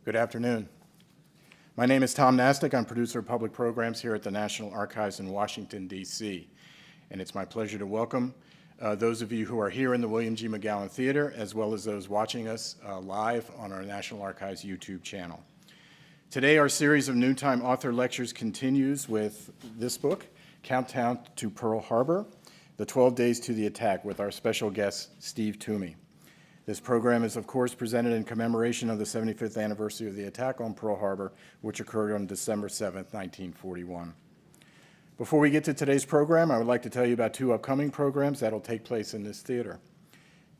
Good afternoon. My name is Tom Nastic. I'm producer of public programs here at the National Archives in Washington, D.C. And it's my pleasure to welcome those of you who are here in the William G. McGowan Theater, as well as those watching us live on our National Archives YouTube channel. Today, our series of noontime author lectures continues with this book, Countdown to Pearl Harbor, The 12 Days to the Attack, with our special guest, Steve Twomey. This program is, of course, presented in commemoration of the 75th anniversary of the attack on Pearl Harbor, which occurred on December 7th, 1941. Before we get to today's program, I would like to tell you about two upcoming programs that will take place in this theater.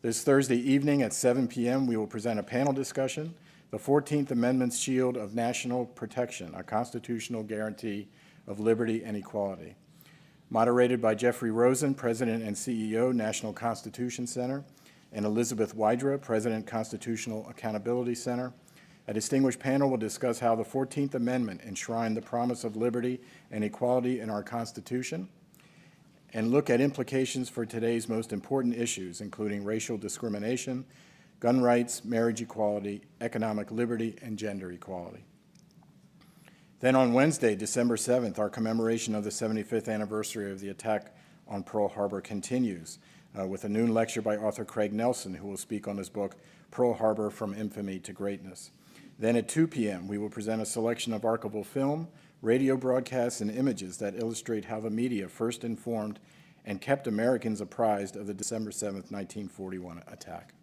This Thursday evening at 7 p.m., we will present a panel discussion, The 14th Amendment's Shield of National Protection, a Constitutional Guarantee of Liberty and Equality. Moderated by Jeffrey Rosen, President and CEO, National Constitution Center, and Elizabeth Wydra, President, Constitutional Accountability Center. A distinguished panel will discuss how the 14th Amendment enshrined the promise of liberty and equality in our Constitution, and look at implications for today's most important issues, including racial discrimination, gun rights, marriage equality, economic liberty, and gender equality. Then on Wednesday, December 7th, our commemoration of the 75th anniversary of the attack on Pearl Harbor continues, with a noon lecture by author Craig Nelson, who will speak on his book, Pearl Harbor: From Infamy to Greatness. Then at 2 p.m., we will present a selection of archival film, radio broadcasts, and images that illustrate how the media first informed and kept Americans apprised of the December 7th, 1941 attack.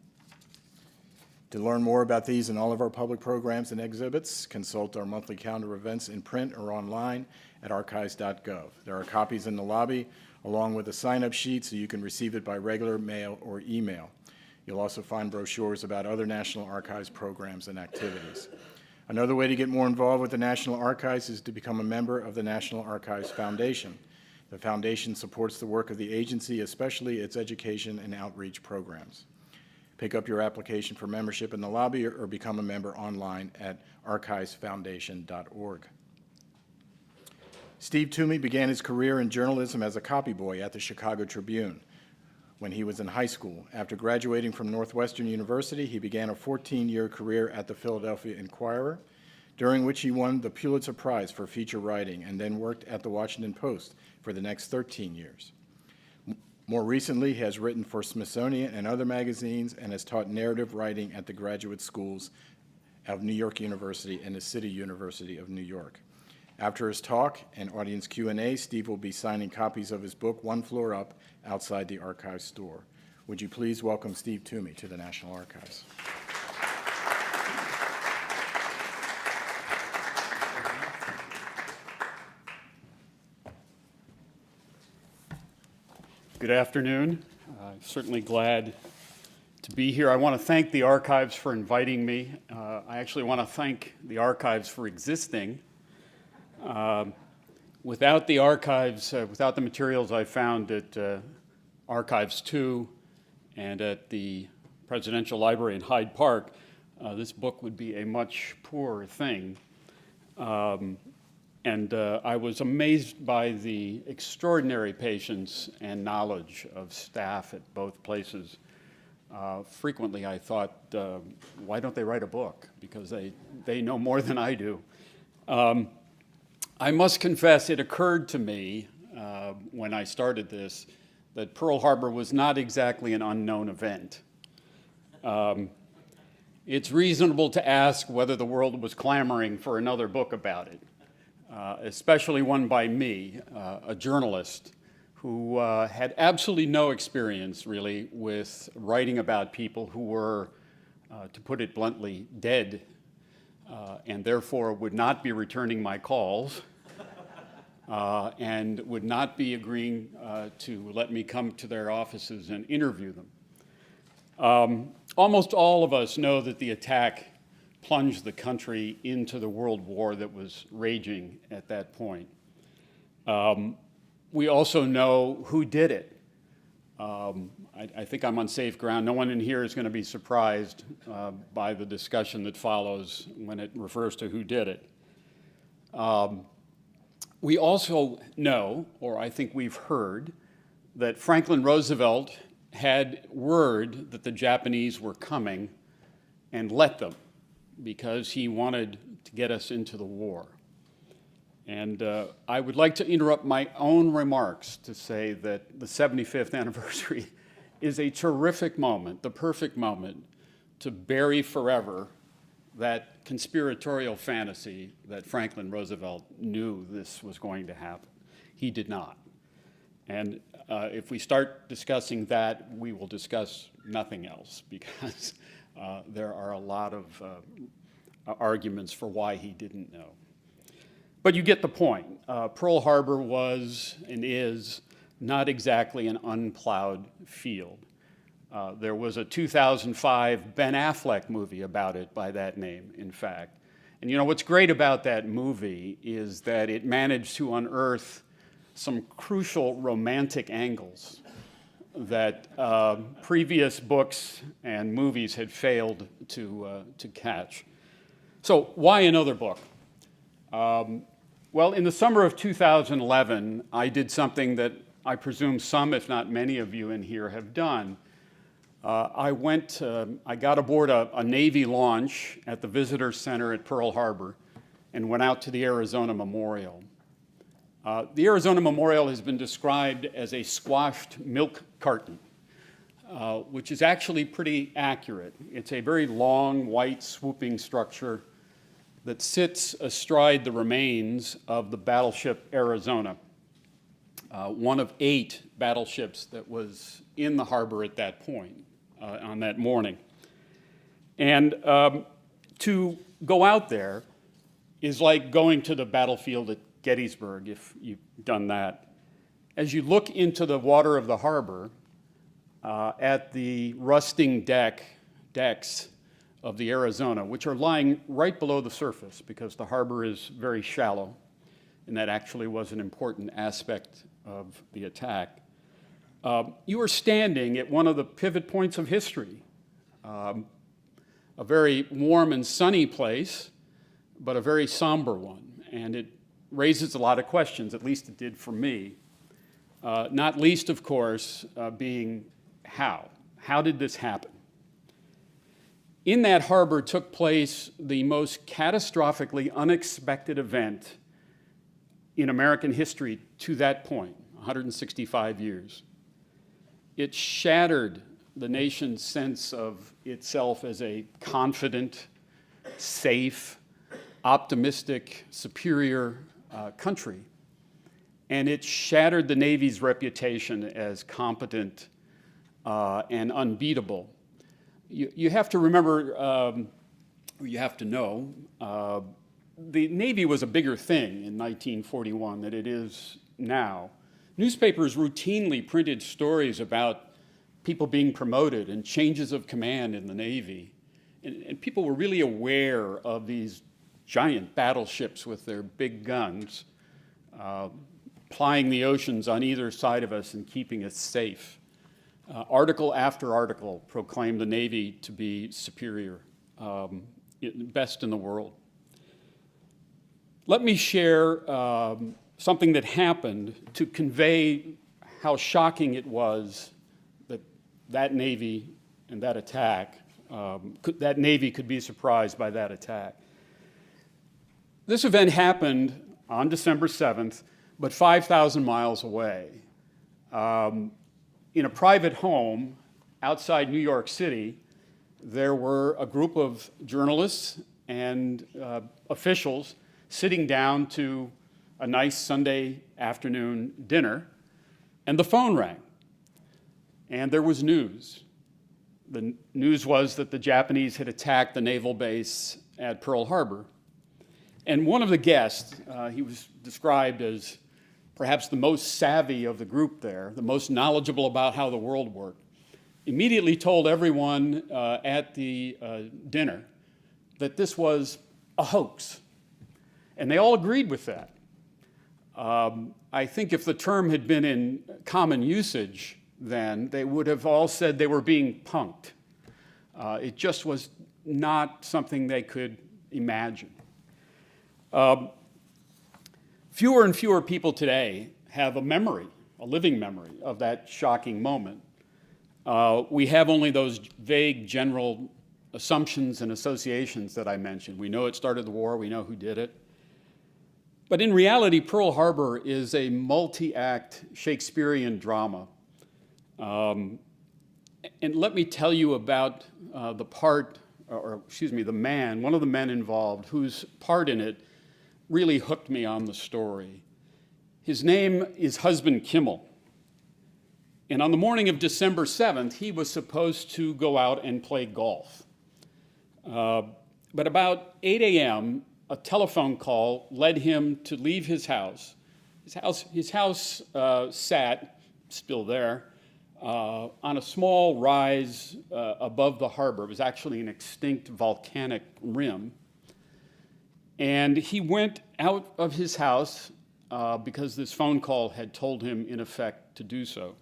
To learn more about these and all of our public programs and exhibits, consult our monthly calendar events in print or online at archives.gov. There are copies in the lobby, along with a sign-up sheet so you can receive it by regular mail or email. You'll also find brochures about other National Archives programs and activities. Another way to get more involved with the National Archives is to become a member of the National Archives Foundation. The foundation supports the work of the agency, especially its education and outreach programs. Pick up your application for membership in the lobby or become a member online at archivesfoundation.org. Steve Twomey began his career in journalism as a copyboy at the Chicago Tribune when he was in high school. After graduating from Northwestern University, he began a 14-year career at the Philadelphia Inquirer, during which he won the Pulitzer Prize for feature writing and then worked at the Washington Post for the next 13 years. More recently, he has written for Smithsonian and other magazines and has taught narrative writing at the graduate schools of New York University and the City University of New York. After his talk and audience Q&A, Steve will be signing copies of his book, One Floor Up, outside the Archives store. Would you please welcome Steve Twomey to the National Archives? Good afternoon. Certainly glad to be here. I want to thank the Archives for inviting me. I actually want to thank the Archives for existing. Without the Archives, without the materials I found at Archives 2 and at the Presidential Library in Hyde Park, this book would be a much poorer thing. And I was amazed by the extraordinary patience and knowledge of staff at both places. Frequently I thought, why don't they write a book? Because they know more than I do. I must confess, it occurred to me when I started this that Pearl Harbor was not exactly an unknown event. It's reasonable to ask whether the world was clamoring for another book about it, especially one by me, a journalist who had absolutely no experience, really, with writing about people who were, to put it bluntly, dead, and therefore would not be returning my calls. And would not be agreeing to let me come to their offices and interview them. Almost all of us know that the attack plunged the country into the world war that was raging at that point. We also know who did it. I think I'm on safe ground. No one in here is going to be surprised by the discussion that follows when it refers to who did it. We also know, or I think we've heard, that Franklin Roosevelt had word that the Japanese were coming and let them. because he wanted to get us into the war. And I would like to interrupt my own remarks to say that the 75th anniversary is a terrific moment, the perfect moment to bury forever that conspiratorial fantasy that Franklin Roosevelt knew this was going to happen. He did not. And if we start discussing that, we will discuss nothing else, because there are a lot of arguments for why he didn't know. But you get the point. Pearl Harbor was and is not exactly an unplowed field. There was a 2005 Ben Affleck movie about it by that name, in fact. And you know, what's great about that movie is that it managed to unearth some crucial romantic angles that previous books and movies had failed to catch. So why another book? Well, in the summer of 2011, I did something that I presume some, if not many of you in here have done. I got aboard a Navy launch at the Visitor Center at Pearl Harbor and went out to the Arizona Memorial. The Arizona Memorial has been described as a squashed milk carton, which is actually pretty accurate. It's a very long, white, swooping structure that sits astride the remains of the battleship Arizona, one of 8 battleships that was in the harbor at that point, on that morning. And to go out there is like going to the battlefield at Gettysburg, if you've done that. As you look into the water of the harbor, at the rusting decks of the Arizona, which are lying right below the surface because the harbor is very shallow, and that actually was an important aspect of the attack. You are standing at one of the pivot points of history, a very warm and sunny place, but a very somber one, and it raises a lot of questions, at least it did for me, not least, of course, being how. How did this happen? In that harbor took place the most catastrophically unexpected event in American history to that point, 165 years. It shattered the nation's sense of itself as a confident, safe, optimistic, superior country. And it shattered the Navy's reputation as competent and unbeatable. You have to remember, you have to know, the Navy was a bigger thing in 1941 than it is now. Newspapers routinely printed stories about people being promoted and changes of command in the Navy. And people were really aware of these giant battleships with their big guns, plying the oceans on either side of us and keeping us safe. Article after article proclaimed the Navy to be superior, best in the world. Let me share something that happened to convey how shocking it was that that Navy and that attack, that Navy could be surprised by that attack. This event happened on December 7th, but 5,000 miles away. In a private home outside New York City, there were a group of journalists and officials sitting down to a nice Sunday afternoon dinner, and the phone rang, and there was news. The news was that the Japanese had attacked the naval base at Pearl Harbor. And one of the guests, he was described as perhaps the most savvy of the group there, the most knowledgeable about how the world worked, immediately told everyone at the dinner that this was a hoax. And they all agreed with that. I think if the term had been in common usage then, they would have all said they were being punked. It just was not something they could imagine. Fewer and fewer people today have a memory, a living memory of that shocking moment. We have only those vague general assumptions and associations that I mentioned. We know it started the war, we know who did it. But in reality, Pearl Harbor is a multi-act Shakespearean drama. And let me tell you about the man, one of the men involved, whose part in it really hooked me on the story. His name is Husband Kimmel. And on the morning of December 7th, he was supposed to go out and play golf. But about 8 a.m., a telephone call led him to leave his house. His house sat, still there, on a small rise above the harbor. It was actually an extinct volcanic rim. And he went out of his house because this phone call had told him, in effect, to do so,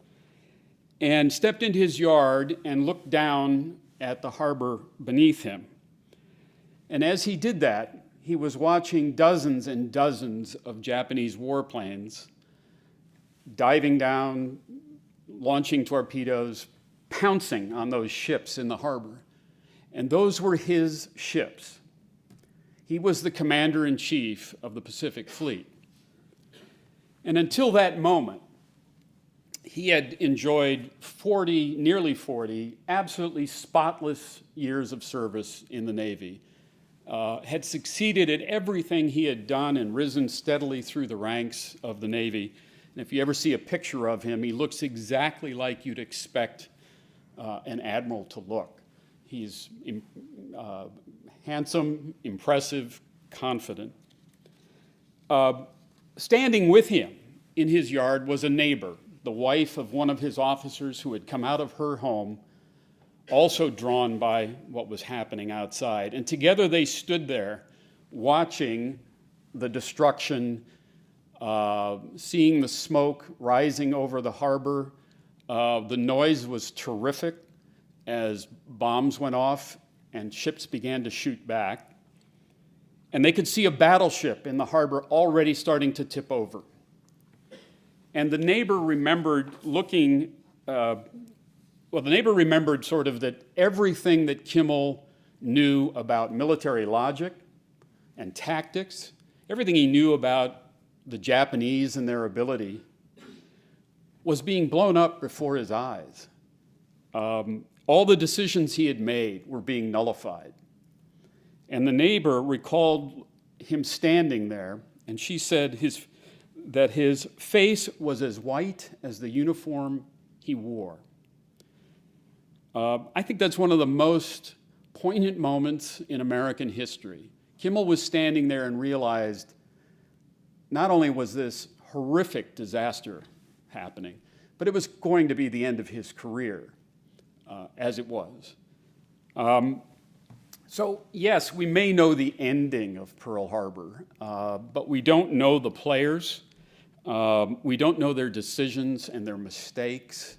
and stepped into his yard and looked down at the harbor beneath him. And as he did that, he was watching dozens and dozens of Japanese warplanes diving down, launching torpedoes, pouncing on those ships in the harbor. And those were his ships. He was the commander-in-chief of the Pacific Fleet. And until that moment, he had enjoyed nearly 40 absolutely spotless years of service in the Navy, had succeeded at everything he had done and risen steadily through the ranks of the Navy. And if you ever see a picture of him, he looks exactly like you'd expect an admiral to look. He's handsome, impressive, confident. Standing with him in his yard was a neighbor, the wife of one of his officers who had come out of her home, also drawn by what was happening outside. And together they stood there watching the destruction, seeing the smoke rising over the harbor. The noise was terrific as bombs went off and ships began to shoot back. And they could see a battleship in the harbor already starting to tip over. And the neighbor remembered sort of that everything that Kimmel knew about military logic and tactics, everything he knew about the Japanese and their ability, was being blown up before his eyes. All the decisions he had made were being nullified. And the neighbor recalled him standing there, and she said that his face was as white as the uniform he wore. I think that's one of the most poignant moments in American history. Kimmel was standing there and realized not only was this horrific disaster happening, but it was going to be the end of his career, as it was. So yes, we may know the ending of Pearl Harbor, but we don't know the players. We don't know their decisions and their mistakes.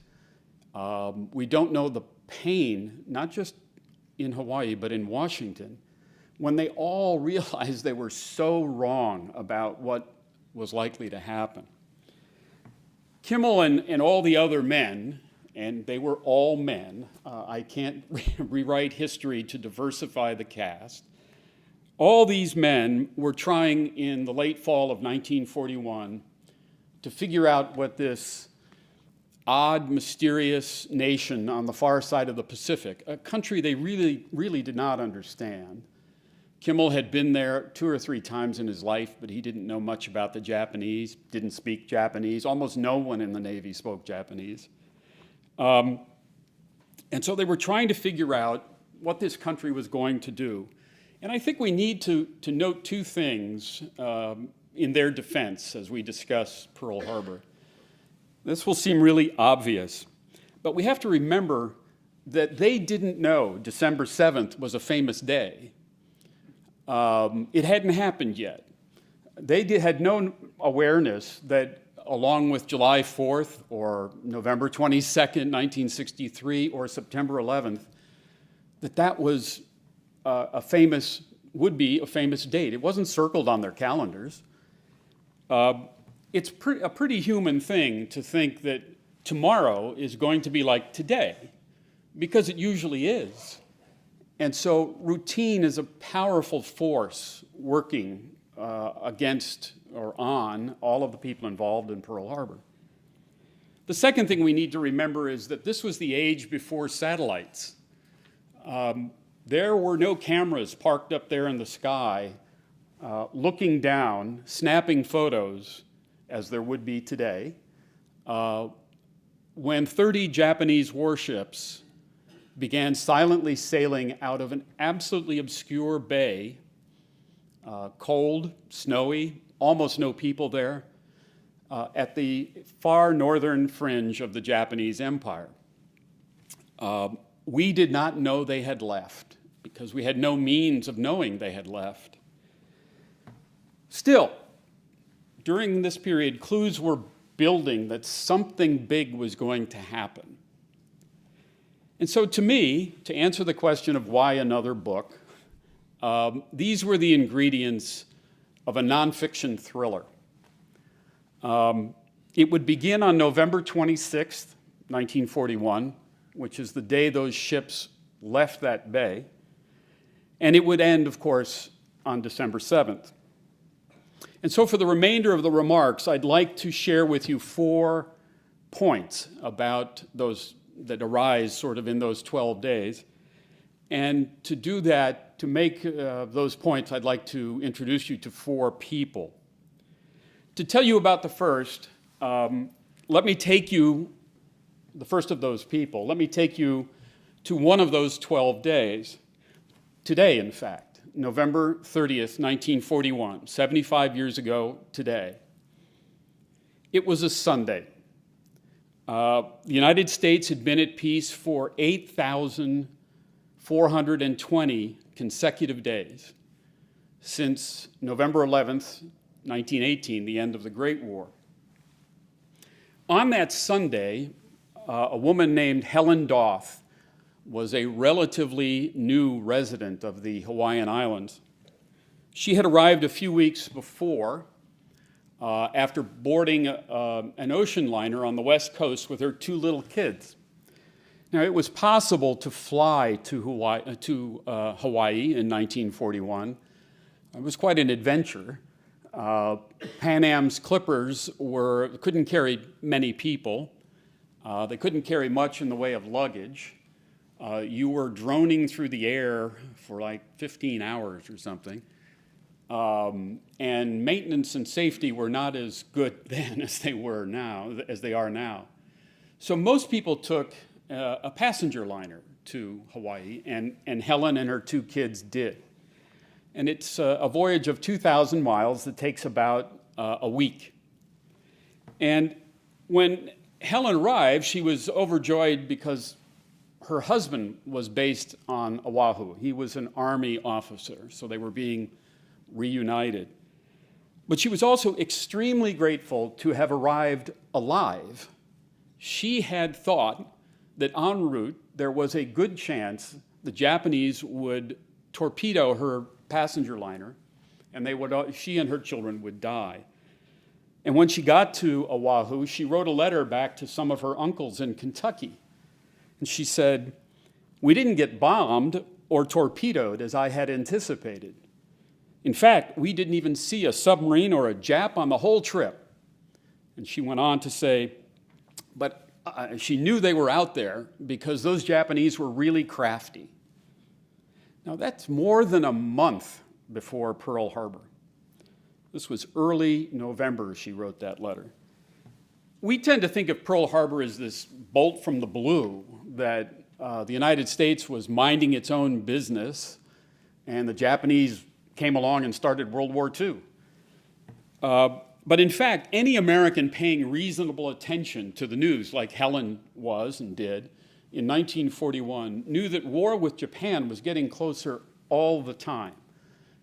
We don't know the pain, not just in Hawaii, but in Washington, when they all realized they were so wrong about what was likely to happen. Kimmel and all the other men, and they were all men, I can't rewrite history to diversify the cast, all these men were trying in the late fall of 1941 to figure out what this odd, mysterious nation on the far side of the Pacific, a country they really, really did not understand. Kimmel had been there 2 or 3 times in his life, but he didn't know much about the Japanese, didn't speak Japanese. Almost no one in the Navy spoke Japanese. And so they were trying to figure out what this country was going to do. And I think we need to note 2 things in their defense as we discuss Pearl Harbor. This will seem really obvious, but we have to remember that they didn't know December 7th was a famous day. It hadn't happened yet. They had no awareness that along with July 4th or November 22nd, 1963, or September 11th, that was would be a famous date. It wasn't circled on their calendars. It's a pretty human thing to think that tomorrow is going to be like today, because it usually is. And so routine is a powerful force working against or on all of the people involved in Pearl Harbor. The second thing we need to remember is that this was the age before satellites. There were no cameras parked up there in the sky looking down, snapping photos, as there would be today, when 30 Japanese warships began silently sailing out of an absolutely obscure bay, cold, snowy, almost no people there, at the far northern fringe of the Japanese Empire. We did not know they had left because we had no means of knowing they had left. Still, during this period, clues were building that something big was going to happen. And so to me, to answer the question of why another book, these were the ingredients of a nonfiction thriller. It would begin on November 26th, 1941, which is the day those ships left that bay, and it would end, of course, on December 7th. And so for the remainder of the remarks, I'd like to share with you 4 points about those that arise sort of in those 12 days. And to do that, to make those points, I'd like to introduce you to 4 people. To tell you about the first, let me take you, the first of those people, let me take you to one of those 12 days. Today, in fact. November 30th, 1941, 75 years ago today. It was a Sunday. The United States had been at peace for 8,420 consecutive days since November 11th, 1918, the end of the Great War. On that Sunday, a woman named Helen Doth was a relatively new resident of the Hawaiian Islands. She had arrived a few weeks before after boarding an ocean liner on the West Coast with her 2 little kids. Now, it was possible to fly to Hawaii in 1941. It was quite an adventure. Pan Am's Clippers couldn't carry many people. They couldn't carry much in the way of luggage. You were droning through the air for like 15 hours or something. And maintenance and safety were not as good then as they are now. So most people took a passenger liner to Hawaii, and Helen and her 2 kids did. And it's a voyage of 2,000 miles that takes about a week. And when Helen arrived, she was overjoyed because her husband was based on Oahu. He was an Army officer, so they were being reunited. But she was also extremely grateful to have arrived alive. She had thought that en route there was a good chance the Japanese would torpedo her passenger liner, and she and her children would die. And when she got to Oahu, she wrote a letter back to some of her uncles in Kentucky. And she said, "We didn't get bombed or torpedoed as I had anticipated. In fact, we didn't even see a submarine or a Jap on the whole trip." And she went on to say, but she knew they were out there because those Japanese were really crafty. Now, that's more than a month before Pearl Harbor. This was early November, she wrote that letter. We tend to think of Pearl Harbor as this bolt from the blue, that the United States was minding its own business, and the Japanese came along and started World War II. But in fact, any American paying reasonable attention to the news, like Helen was and did, in 1941, knew that war with Japan was getting closer all the time,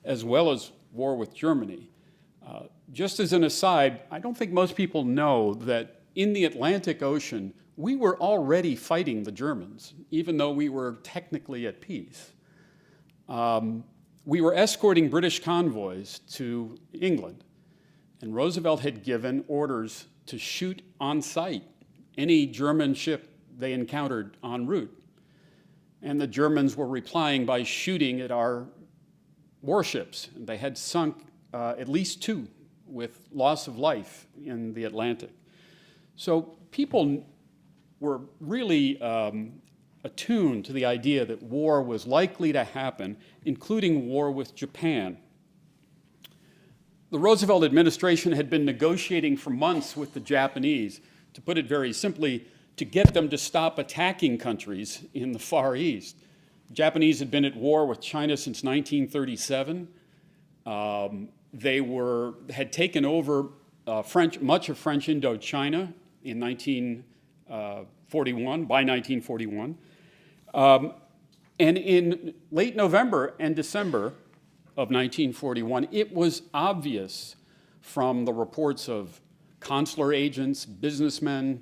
as well as war with Germany. Just as an aside, I don't think most people know that in the Atlantic Ocean, we were already fighting the Germans, even though we were technically at peace. We were escorting British convoys to England, and Roosevelt had given orders to shoot on sight any German ship they encountered en route. and the Germans were replying by shooting at our warships. They had sunk at least 2 with loss of life in the Atlantic. So people were really attuned to the idea that war was likely to happen, including war with Japan. The Roosevelt administration had been negotiating for months with the Japanese, to put it very simply, to get them to stop attacking countries in the Far East. The Japanese had been at war with China since 1937. They had taken over much of French Indochina in 1941, by 1941. And in late November and December of 1941, it was obvious from the reports of consular agents, businessmen,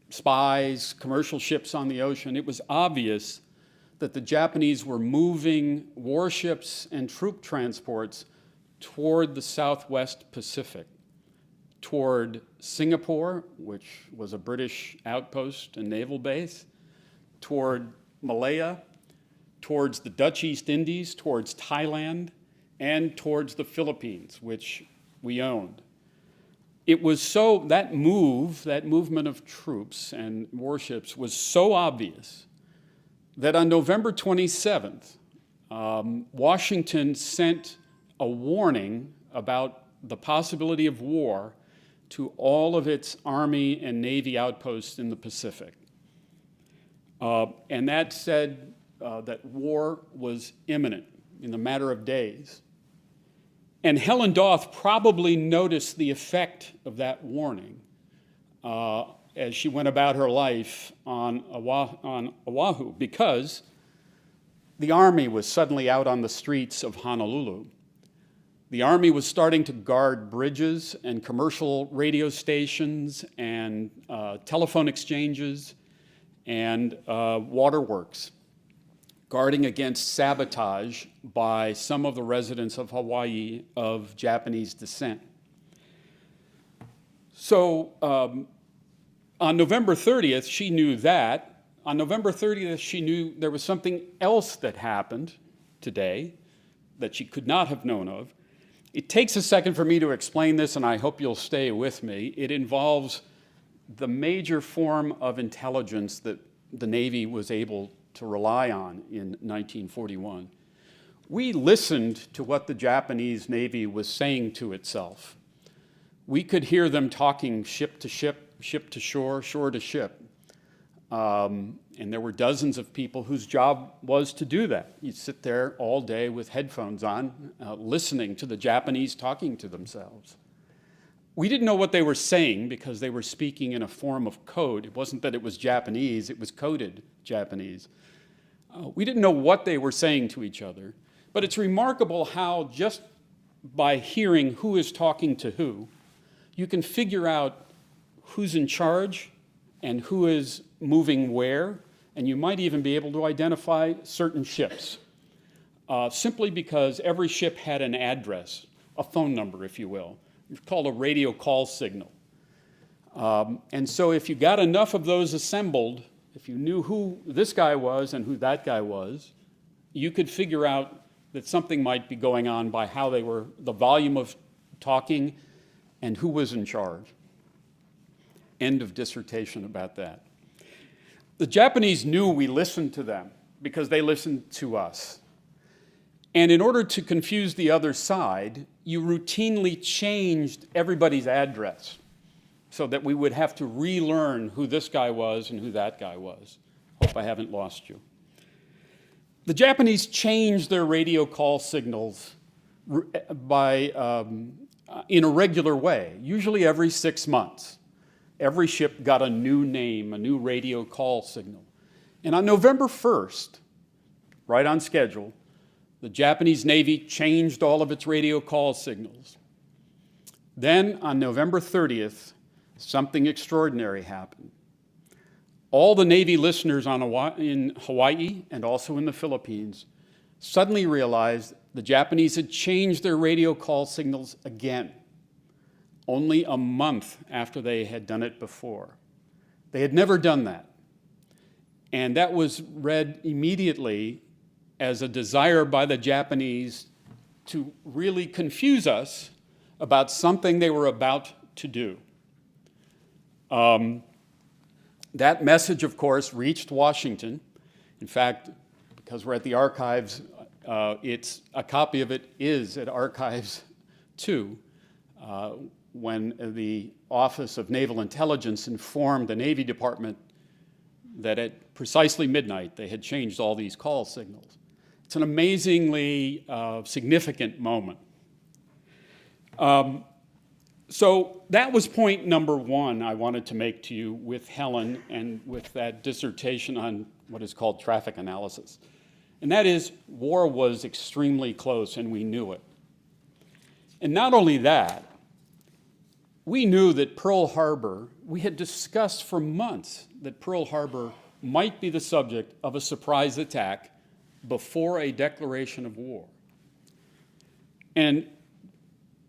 spies, commercial ships on the ocean, it was obvious that the Japanese were moving warships and troop transports toward the Southwest Pacific, toward Singapore, which was a British outpost and naval base, toward Malaya, towards the Dutch East Indies, towards Thailand, and towards the Philippines, which we owned. It was so, that movement of troops and warships was so obvious that on November 27th, Washington sent a warning about the possibility of war to all of its Army and Navy outposts in the Pacific. And that said that war was imminent in a matter of days. And Helen Doth probably noticed the effect of that warning as she went about her life on Oahu, because the Army was suddenly out on the streets of Honolulu. The Army was starting to guard bridges and commercial radio stations and telephone exchanges and waterworks, guarding against sabotage by some of the residents of Hawaii of Japanese descent. So on November 30th, she knew that. On November 30th, she knew there was something else that happened today that she could not have known of. It takes a second for me to explain this, and I hope you'll stay with me. It involves the major form of intelligence that the Navy was able to rely on in 1941. We listened to what the Japanese Navy was saying to itself. We could hear them talking ship to ship, ship to shore, shore to ship. And there were dozens of people whose job was to do that. You'd sit there all day with headphones on, listening to the Japanese talking to themselves. We didn't know what they were saying because they were speaking in a form of code. It wasn't that it was Japanese, it was coded Japanese. We didn't know what they were saying to each other, but it's remarkable how just by hearing who is talking to who, you can figure out who's in charge and who is moving where, and you might even be able to identify certain ships, simply because every ship had an address, a phone number, if you will. It's called a radio call signal. And so if you got enough of those assembled, if you knew who this guy was and who that guy was, you could figure out that something might be going on by how they were, the volume of talking, and who was in charge. End of dissertation about that. The Japanese knew we listened to them because they listened to us. And in order to confuse the other side, you routinely changed everybody's address so that we would have to relearn who this guy was and who that guy was. Hope I haven't lost you. The Japanese changed their radio call signals in a regular way, usually every 6 months. Every ship got a new name, a new radio call signal. And on November 1st, right on schedule, the Japanese Navy changed all of its radio call signals. Then on November 30th, something extraordinary happened. All the Navy listeners in Hawaii and also in the Philippines suddenly realized the Japanese had changed their radio call signals again, only a month after they had done it before. They had never done that. And that was read immediately as a desire by the Japanese to really confuse us about something they were about to do. That message, of course, reached Washington. In fact, because we're at the archives, a copy of it is at Archives 2, when the Office of Naval Intelligence informed the Navy Department that at precisely midnight they had changed all these call signals. It's an amazingly significant moment. So that was point number one I wanted to make to you with Helen and with that dissertation on what is called traffic analysis. And that is, war was extremely close and we knew it. And not only that, we knew that Pearl Harbor, we had discussed for months that Pearl Harbor might be the subject of a surprise attack before a declaration of war. And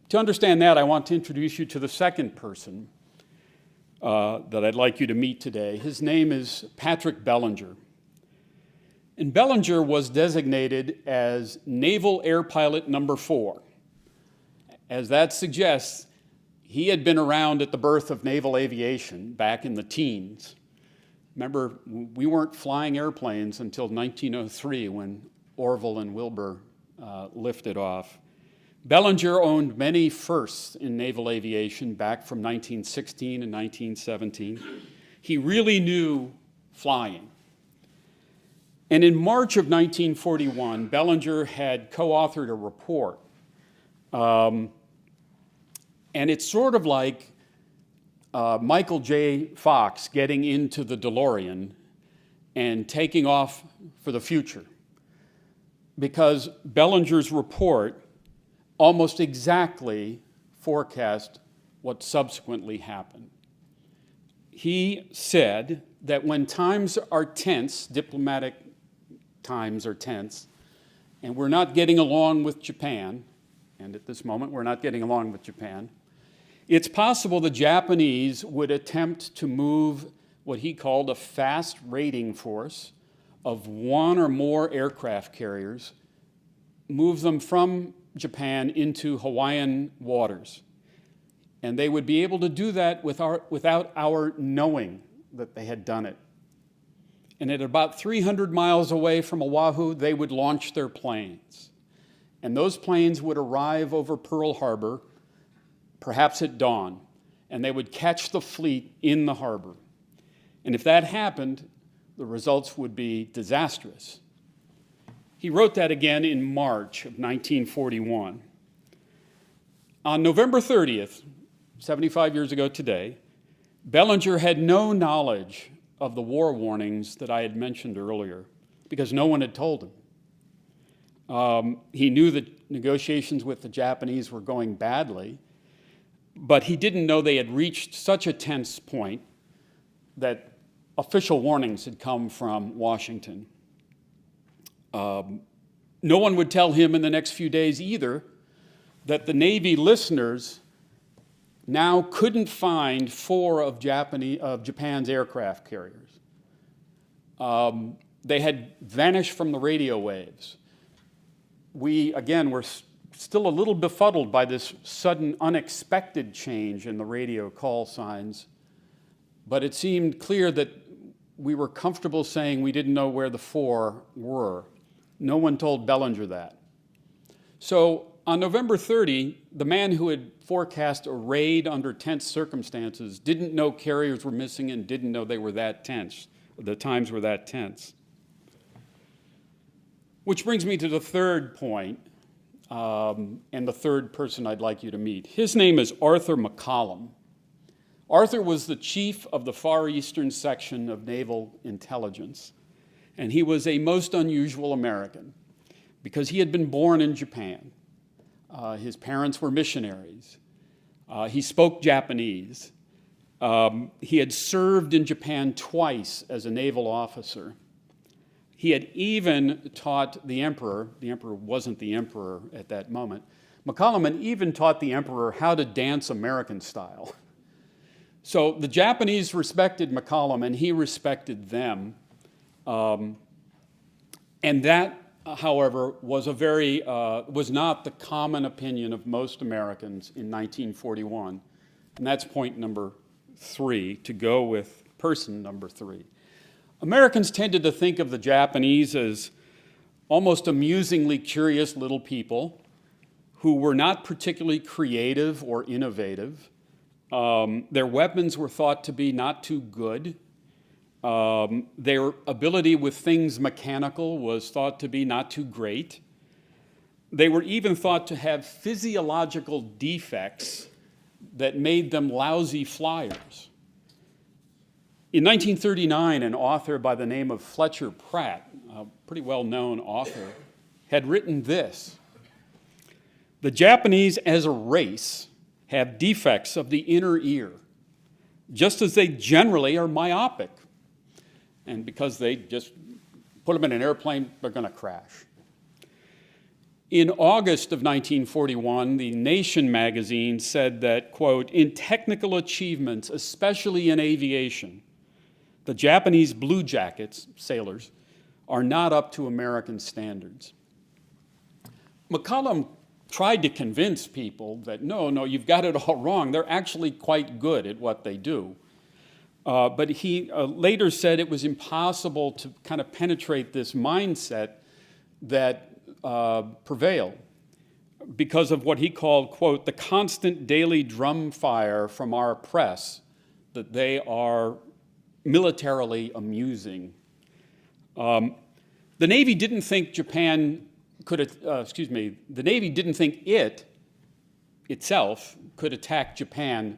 to understand that, I want to introduce you to the second person that I'd like you to meet today. His name is Patrick Bellinger. And Bellinger was designated as Naval Air Pilot number 4. As that suggests, he had been around at the birth of naval aviation back in the teens. Remember, we weren't flying airplanes until 1903 when Orville and Wilbur lifted off. Bellinger owned many firsts in naval aviation back from 1916 and 1917. He really knew flying. And in March of 1941, Bellinger had co-authored a report. And it's sort of like Michael J. Fox getting into the DeLorean and taking off for the future. Because Bellinger's report almost exactly forecast what subsequently happened. He said that when times are tense, diplomatic times are tense, and we're not getting along with Japan, and at this moment we're not getting along with Japan, it's possible the Japanese would attempt to move what he called a fast raiding force of one or more aircraft carriers, move them from Japan into Hawaiian waters. And they would be able to do that without our knowing that they had done it. And at about 300 miles away from Oahu, they would launch their planes. And those planes would arrive over Pearl Harbor, perhaps at dawn, and they would catch the fleet in the harbor. And if that happened, the results would be disastrous. He wrote that again in March of 1941. On November 30th, 75 years ago today, Bellinger had no knowledge of the war warnings that I had mentioned earlier because no one had told him. He knew that negotiations with the Japanese were going badly, but he didn't know they had reached such a tense point that official warnings had come from Washington. No one would tell him in the next few days either that the Navy listeners now couldn't find 4 of Japan's aircraft carriers. They had vanished from the radio waves. We, again, were still a little befuddled by this sudden, unexpected change in the radio call signs, but it seemed clear that we were comfortable saying we didn't know where the 4 were. No one told Bellinger that. So on November 30, the man who had forecast a raid under tense circumstances didn't know carriers were missing and didn't know they were that tense, the times were that tense. Which brings me to the third point, and the third person I'd like you to meet. His name is Arthur McCollum. Arthur was the chief of the Far Eastern section of Naval Intelligence, and he was a most unusual American because he had been born in Japan. His parents were missionaries. He spoke Japanese. He had served in Japan twice as a naval officer. He had even taught the emperor wasn't the emperor at that moment, McCollum had even taught the emperor how to dance American style. So the Japanese respected McCollum and he respected them. And that, however, was was not the common opinion of most Americans in 1941. And that's point number 3, to go with person number 3. Americans tended to think of the Japanese as almost amusingly curious little people who were not particularly creative or innovative. Their weapons were thought to be not too good. Their ability with things mechanical was thought to be not too great. They were even thought to have physiological defects that made them lousy flyers. In 1939, an author by the name of Fletcher Pratt, a pretty well-known author, had written this: "The Japanese as a race have defects of the inner ear, just as they generally are myopic. And because they just put them in an airplane, they're going to crash." In August of 1941, the Nation magazine said that, quote, "In technical achievements, especially in aviation, the Japanese blue jackets, sailors, are not up to American standards." McCollum tried to convince people that, no, you've got it all wrong. They're actually quite good at what they do. But he later said it was impossible to kind of penetrate this mindset that prevailed because of what he called, quote, "the constant daily drum fire from our press that they are militarily amusing." The Navy didn't think the Navy didn't think it itself could attack Japan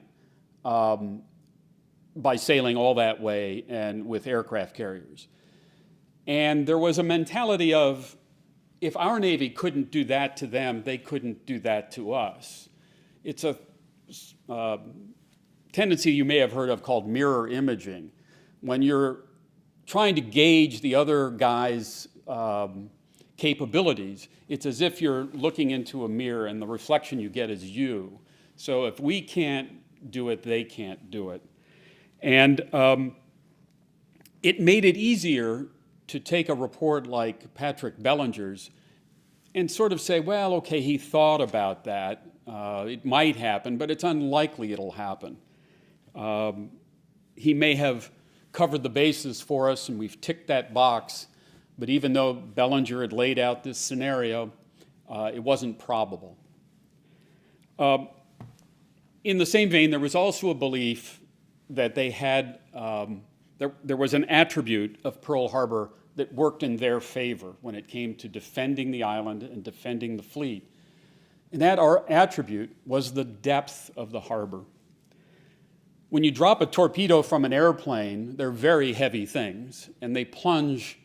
by sailing all that way and with aircraft carriers. And there was a mentality of, if our Navy couldn't do that to them, they couldn't do that to us. It's a tendency you may have heard of called mirror imaging. When you're trying to gauge the other guy's capabilities, it's as if you're looking into a mirror and the reflection you get is you. So if we can't do it, they can't do it. And it made it easier to take a report like Patrick Bellinger's and sort of say, well, okay, he thought about that. It might happen, but it's unlikely it'll happen. He may have covered the bases for us, and we've ticked that box, but even though Bellinger had laid out this scenario, it wasn't probable. In the same vein, there was also a belief that they had, there was an attribute of Pearl Harbor that worked in their favor when it came to defending the island and defending the fleet. And that attribute was the depth of the harbor. When you drop a torpedo from an airplane, they're very heavy things, and they plunge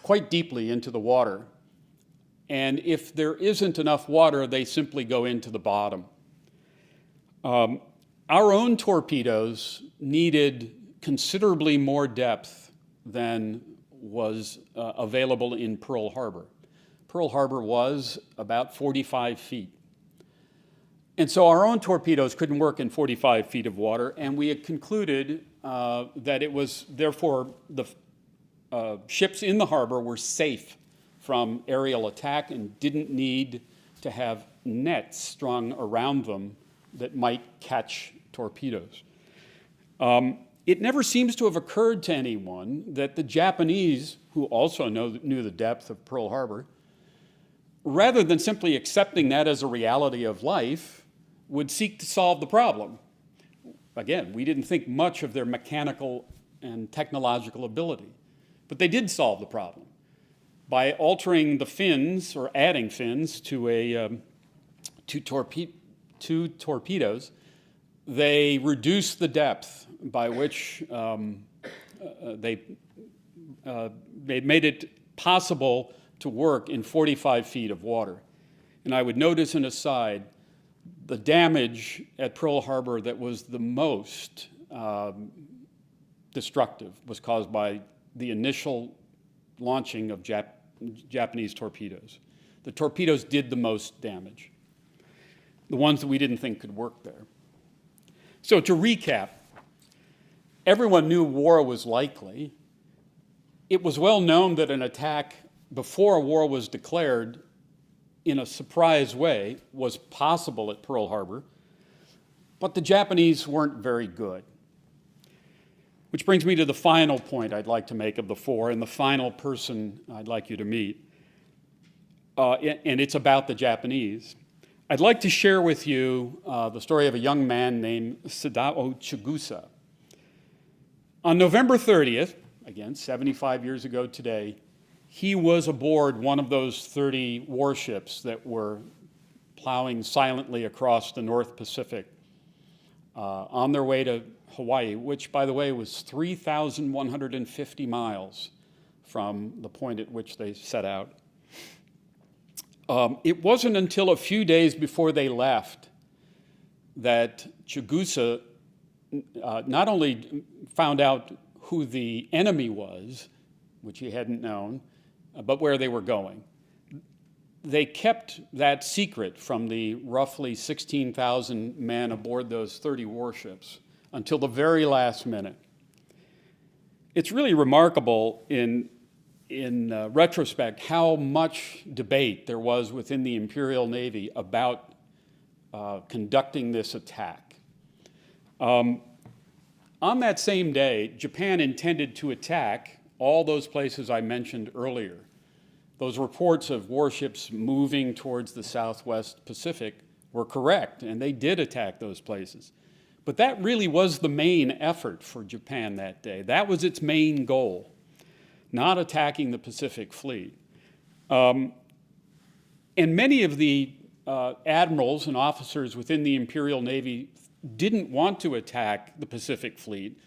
quite deeply into the water. And if there isn't enough water, they simply go into the bottom. Our own torpedoes needed considerably more depth than was available in Pearl Harbor. Pearl Harbor was about 45 feet. And so our own torpedoes couldn't work in 45 feet of water, and we had concluded that it was, therefore, the ships in the harbor were safe from aerial attack and didn't need to have nets strung around them that might catch torpedoes. It never seems to have occurred to anyone that the Japanese, who also knew the depth of Pearl Harbor, rather than simply accepting that as a reality of life, would seek to solve the problem. Again, we didn't think much of their mechanical and technological ability, but they did solve the problem. By altering the fins, or adding fins to two torpedoes, they reduced the depth by which they made it possible to work in 45 feet of water. And I would note as an aside, the damage at Pearl Harbor that was the most destructive was caused by the initial launching of Japanese torpedoes. The torpedoes did the most damage, the ones that we didn't think could work there. So to recap, everyone knew war was likely, It was well known that an attack before a war was declared in a surprise way was possible at Pearl Harbor, but the Japanese weren't very good. Which brings me to the final point I'd like to make of the four, and the final person I'd like you to meet. And it's about the Japanese. I'd like to share with you the story of a young man named Sadao Chigusa. On November 30th, again, 75 years ago today, he was aboard one of those 30 warships that were plowing silently across the North Pacific on their way to Hawaii, which, by the way, was 3,150 miles from the point at which they set out. It wasn't until a few days before they left that Chigusa not only found out who the enemy was, which he hadn't known, but where they were going. They kept that secret from the roughly 16,000 men aboard those 30 warships until the very last minute. It's really remarkable in retrospect how much debate there was within the Imperial Navy about conducting this attack. On that same day, Japan intended to attack all those places I mentioned earlier. Those reports of warships moving towards the Southwest Pacific were correct, and they did attack those places. But that really was the main effort for Japan that day. That was its main goal, not attacking the Pacific Fleet. And many of the admirals and officers within the Imperial Navy didn't want to attack the Pacific Fleet.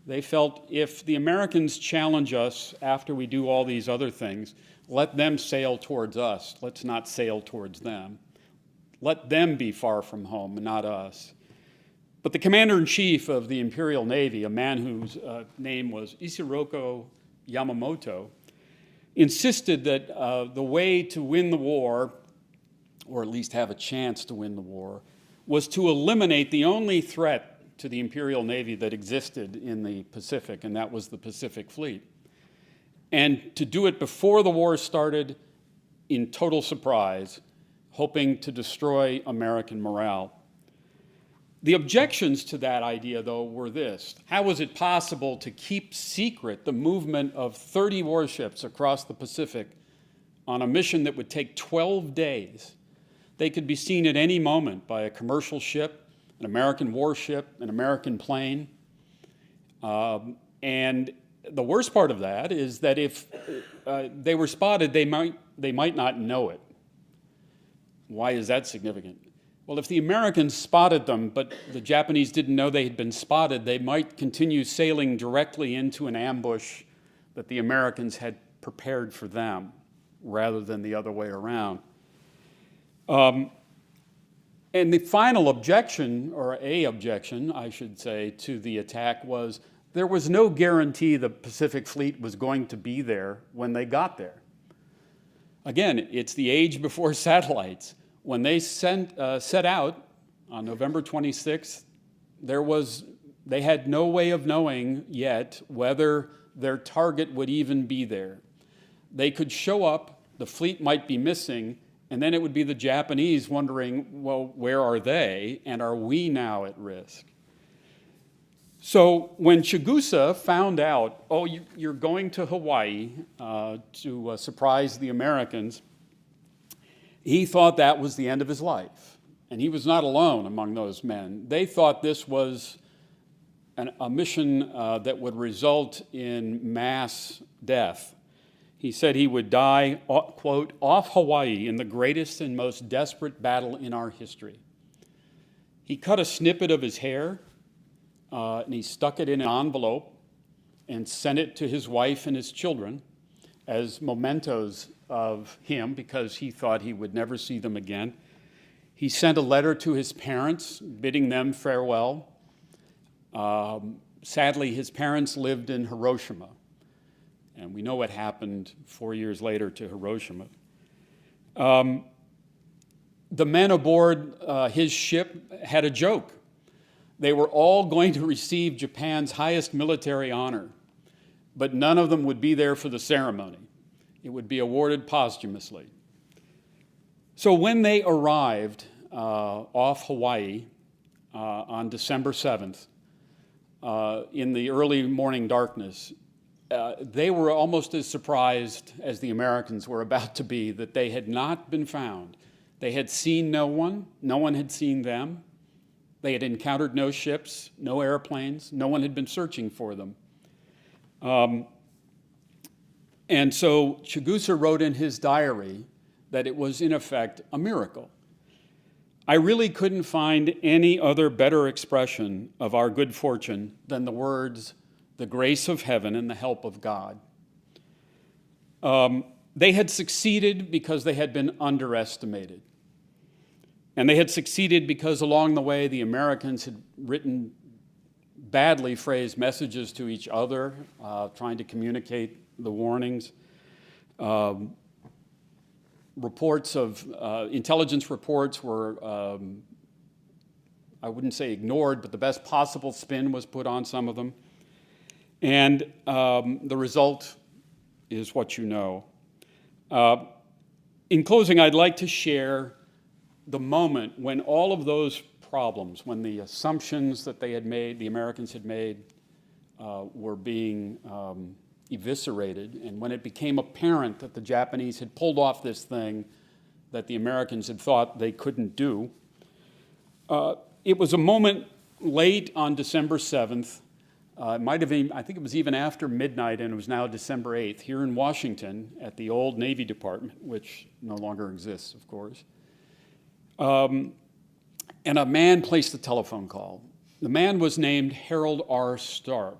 They felt if the Americans challenge us after we do all these other things, let them sail towards us. Let's not sail towards them. Let them be far from home, not us. But the commander-in-chief of the Imperial Navy, a man whose name was Isiroko Yamamoto, insisted that the way to win the war, or at least have a chance to win the war, was to eliminate the only threat to the Imperial Navy that existed in the Pacific, and that was the Pacific Fleet. And to do it before the war started in total surprise, hoping to destroy American morale. The objections to that idea, though, were this. How was it possible to keep secret the movement of 30 warships across the Pacific on a mission that would take 12 days? They could be seen at any moment by a commercial ship, an American warship, an American plane. And the worst part of that is that if they were spotted, they might not know it. Why is that significant? Well, if the Americans spotted them, but the Japanese didn't know they had been spotted, they might continue sailing directly into an ambush that the Americans had prepared for them, rather than the other way around. And the final objection, or a objection, I should say, to the attack was there was no guarantee the Pacific Fleet was going to be there when they got there. Again, it's the age before satellites. When they set out on November 26th, they had no way of knowing yet whether their target would even be there. They could show up, the fleet might be missing, and then it would be the Japanese wondering, well, where are they, and are we now at risk? So when Chigusa found out, oh, you're going to Hawaii to surprise the Americans, he thought that was the end of his life. And he was not alone among those men. They thought this was a mission that would result in mass death. He said he would die, quote, off Hawaii in the greatest and most desperate battle in our history. He cut a snippet of his hair, and he stuck it in an envelope and sent it to his wife and his children as mementos of him, because he thought he would never see them again. He sent a letter to his parents bidding them farewell. Sadly, his parents lived in Hiroshima, and we know what happened 4 years later to Hiroshima. The men aboard his ship had a joke. They were all going to receive Japan's highest military honor. but none of them would be there for the ceremony. It would be awarded posthumously. So when they arrived off Hawaii on December 7th, in the early morning darkness, they were almost as surprised as the Americans were about to be that they had not been found. They had seen no one had seen them. They had encountered no ships, no airplanes, no one had been searching for them. And so Chigusa wrote in his diary that it was, in effect, a miracle. I really couldn't find any other better expression of our good fortune than the words, the grace of heaven and the help of God. They had succeeded because they had been underestimated. And they had succeeded because along the way, the Americans had written badly phrased messages to each other, trying to communicate the warnings. Reports of intelligence reports were, I wouldn't say ignored, but the best possible spin was put on some of them. And the result is what you know. In closing, I'd like to share the moment when all of those problems, when the assumptions that they had made, the Americans had made, were being eviscerated, and when it became apparent that the Japanese had pulled off this thing that the Americans had thought they couldn't do. It was a moment late on December 7th. It might have been, I think it was even after midnight, and it was now December 8th, here in Washington at the old Navy Department, which no longer exists, of course. And a man placed a telephone call. The man was named Harold R. Stark.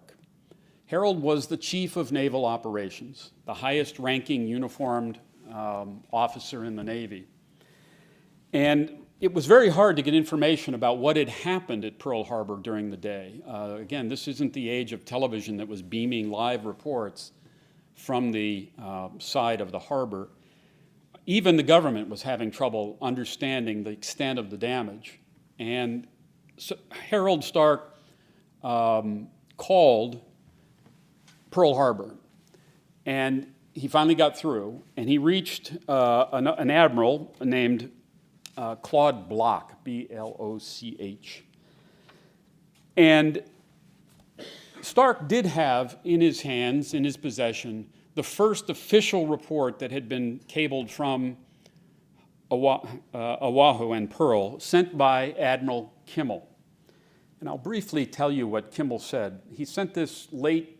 Harold was the chief of naval operations, the highest ranking uniformed officer in the Navy. And it was very hard to get information about what had happened at Pearl Harbor during the day. Again, this isn't the age of television that was beaming live reports from the side of the harbor. Even the government was having trouble understanding the extent of the damage. And so Harold Stark called Pearl Harbor, and he finally got through, and he reached an admiral named Claude Bloch, B-L-O-C-H. And Stark did have in his hands, in his possession, the first official report that had been cabled from Oahu and Pearl, sent by Admiral Kimmel. And I'll briefly tell you what Kimmel said. He sent this late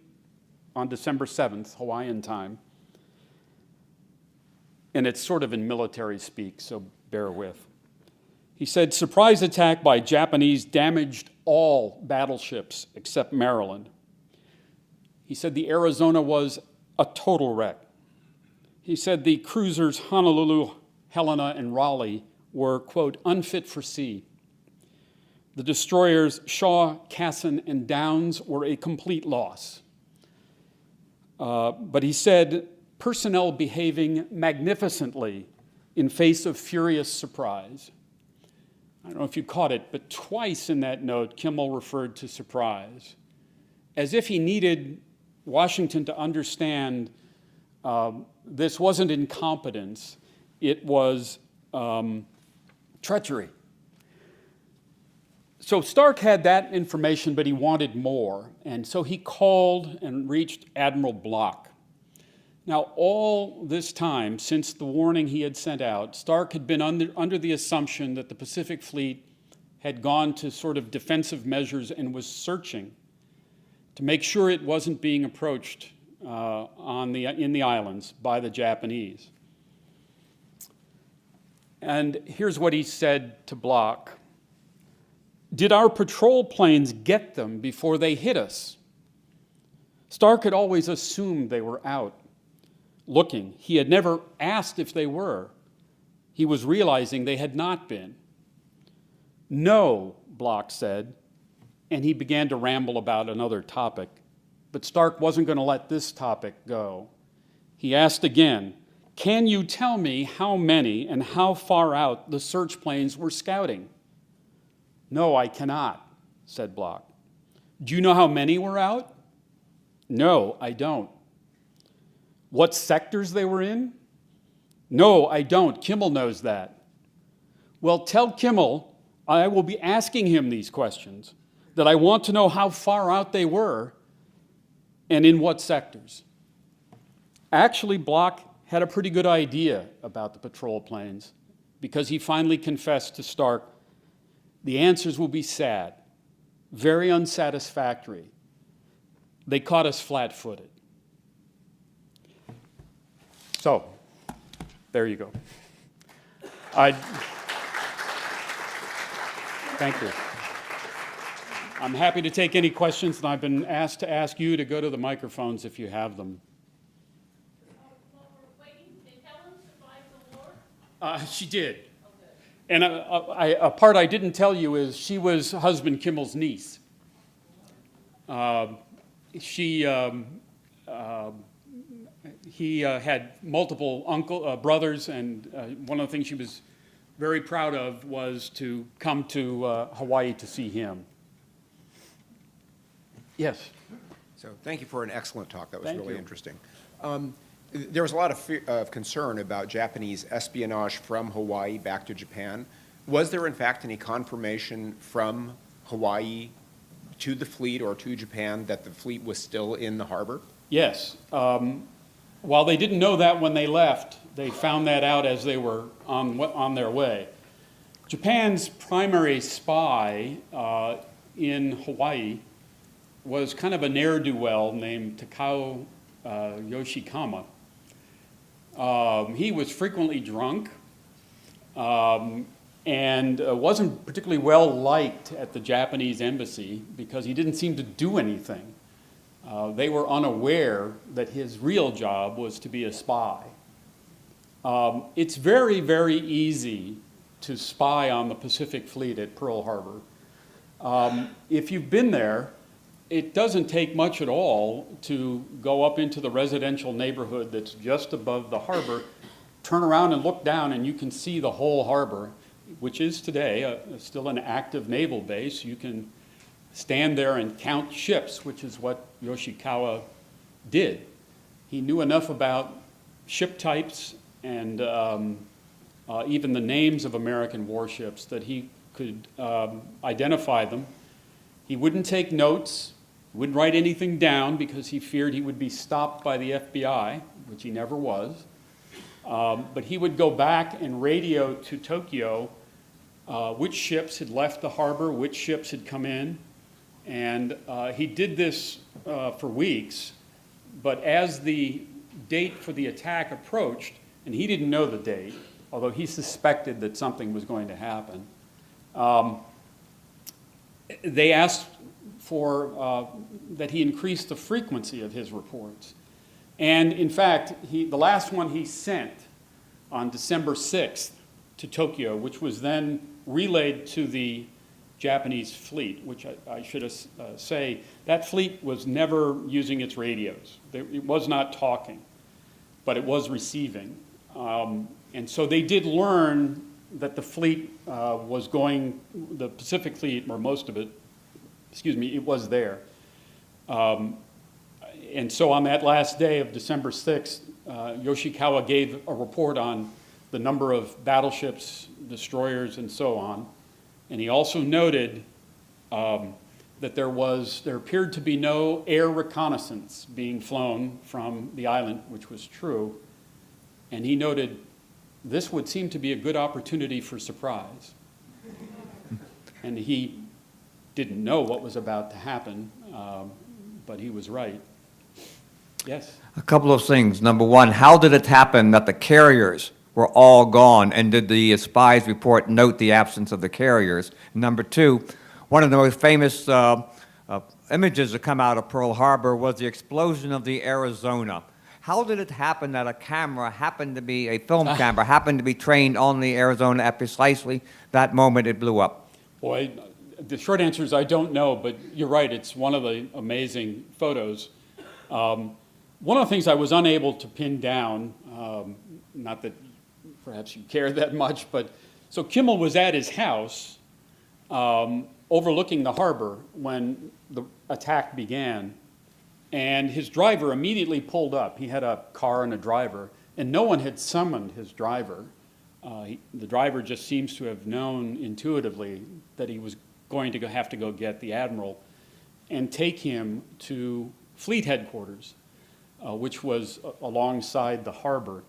on December 7th, Hawaiian time. And it's sort of in military speak, so bear with. He said, surprise attack by Japanese damaged all battleships except Maryland. He said the Arizona was a total wreck. He said the cruisers Honolulu, Helena, and Raleigh were, quote, unfit for sea. The destroyers Shaw, Cassin, and Downs were a complete loss. But he said, personnel behaving magnificently in face of furious surprise. I don't know if you caught it, but twice in that note, Kimmel referred to surprise, as if he needed Washington to understand this wasn't incompetence, it was treachery. So Stark had that information, but he wanted more. And so he called and reached Admiral Bloch. Now, all this time, since the warning he had sent out, Stark had been under the assumption that the Pacific Fleet had gone to sort of defensive measures and was searching to make sure it wasn't being approached in the islands by the Japanese. And here's what he said to Bloch. Did our patrol planes get them before they hit us? Stark had always assumed they were out, looking. He had never asked if they were. He was realizing they had not been. No, Bloch said, and he began to ramble about another topic. But Stark wasn't going to let this topic go. He asked again, can you tell me how many and how far out the search planes were scouting? No, I cannot, said Bloch. Do you know how many were out? No, I don't. What sectors they were in? No, I don't. Kimmel knows that. Well, tell Kimmel I will be asking him these questions, that I want to know how far out they were and in what sectors. Actually, Block had a pretty good idea about the patrol planes because he finally confessed to Stark, the answers will be sad, very unsatisfactory. They caught us flat-footed. So, there you go. Thank you. I'm happy to take any questions, and I've been asked to ask you to go to the microphones if you have them. While we're waiting, did Helen survive the war? She did. Okay. And a part I didn't tell you is she was husband Kimmel's niece. He had multiple brothers, and one of the things she was very proud of was to come to Hawaii to see him. Yes. So thank you for an excellent talk. That was Thank really you. interesting. There was a lot of concern about Japanese espionage from Hawaii back to Japan. Was there, in fact, any confirmation from Hawaii to the fleet or to Japan that the fleet was still in the harbor? Yes. While they didn't know that when they left, they found that out as they were on their way. Japan's primary spy in Hawaii was kind of a ne'er-do-well named Takao Yoshikama. He was frequently drunk and wasn't particularly well liked at the Japanese embassy because he didn't seem to do anything. They were unaware that his real job was to be a spy. It's very, very easy to spy on the Pacific Fleet at Pearl Harbor. If you've been there, it doesn't take much at all to go up into the residential neighborhood that's just above the harbor, turn around and look down, and you can see the whole harbor, which is today still an active naval base. You can stand there and count ships, which is what Yoshikawa did. He knew enough about ship types and even the names of American warships that he could identify them. He wouldn't take notes, wouldn't write anything down because he feared he would be stopped by the FBI, which he never was. But he would go back and radio to Tokyo which ships had left the harbor, which ships had come in. And he did this for weeks, but as the date for the attack approached, and he didn't know the date, although he suspected that something was going to happen, they asked for that he increase the frequency of his reports. And in fact, the last one he sent on December 6th to Tokyo, which was then relayed to the Japanese fleet, which I should say, that fleet was never using its radios. It was not talking, but it was receiving. And so they did learn that the fleet was going, the Pacific Fleet, or most of it, it was there. And so on that last day of December 6th, Yoshikawa gave a report on the number of battleships, destroyers, and so on. And he also noted that there appeared to be no air reconnaissance being flown from the island, which was true. And he noted this would seem to be a good opportunity for surprise. And he didn't know what was about to happen, but he was right. Yes? A couple of things. Number one, how did it happen that the carriers were all gone, and did the spies report note the absence of the carriers? Number two, one of the most famous images that come out of Pearl Harbor was the explosion of the Arizona. How did it happen that a camera happened to be, a film camera, happened to be trained on the Arizona at precisely that moment it blew up? Boy, the short answer is I don't know, but you're right, it's one of the amazing photos. One of the things I was unable to pin down, not that perhaps you care that much, but so Kimmel was at his house overlooking the harbor when the attack began. And his driver immediately pulled up. He had a car and a driver, and no one had summoned his driver. The driver just seems to have known intuitively that he was going to have to go get the admiral and take him to fleet headquarters, which was alongside the harbor.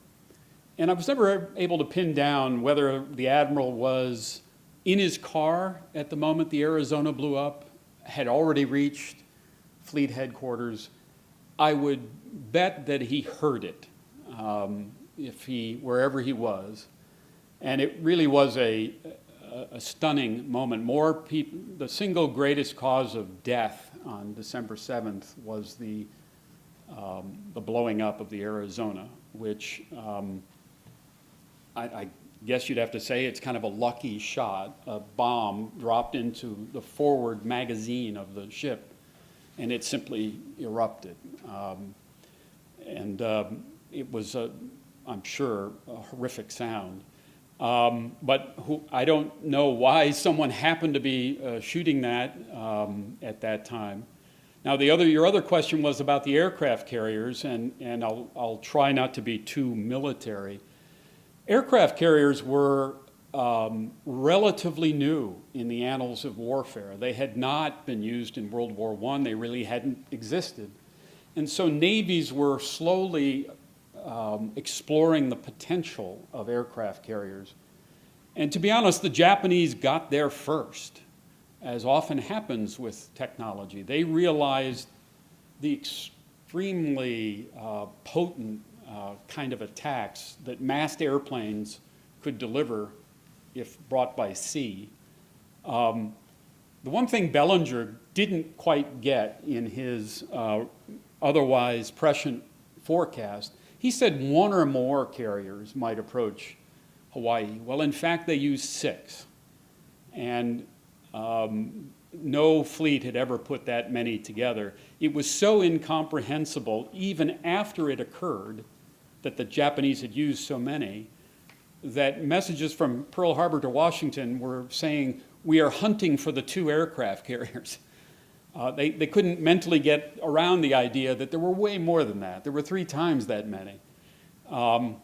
And I was never able to pin down whether the admiral was in his car at the moment the Arizona blew up, had already reached fleet headquarters. I would bet that he heard it, wherever he was. And it really was a stunning moment. More people, the single greatest cause of death on December 7th was the blowing up of the Arizona, which I guess you'd have to say it's kind of a lucky shot. A bomb dropped into the forward magazine of the ship, and it simply erupted. It was, I'm sure, a horrific sound. I don't know why someone happened to be shooting that at that time. Now, your other question was about the aircraft carriers, and I'll try not to be too military. Aircraft carriers were relatively new in the annals of warfare. They had not been used in World War I. They really hadn't existed. And so navies were slowly exploring the potential of aircraft carriers. And to be honest, the Japanese got there first, as often happens with technology. They realized the extremely potent kind of attacks that massed airplanes could deliver if brought by sea. The one thing Bellinger didn't quite get in his otherwise prescient forecast, he said one or more carriers might approach Hawaii. Well, in fact, they used 6. And no fleet had ever put that many together. It was so incomprehensible, even after it occurred, that the Japanese had used so many, that messages from Pearl Harbor to Washington were saying, we are hunting for the 2 aircraft carriers. They couldn't mentally get around the idea that there were way more than that. There were 3 times that many. The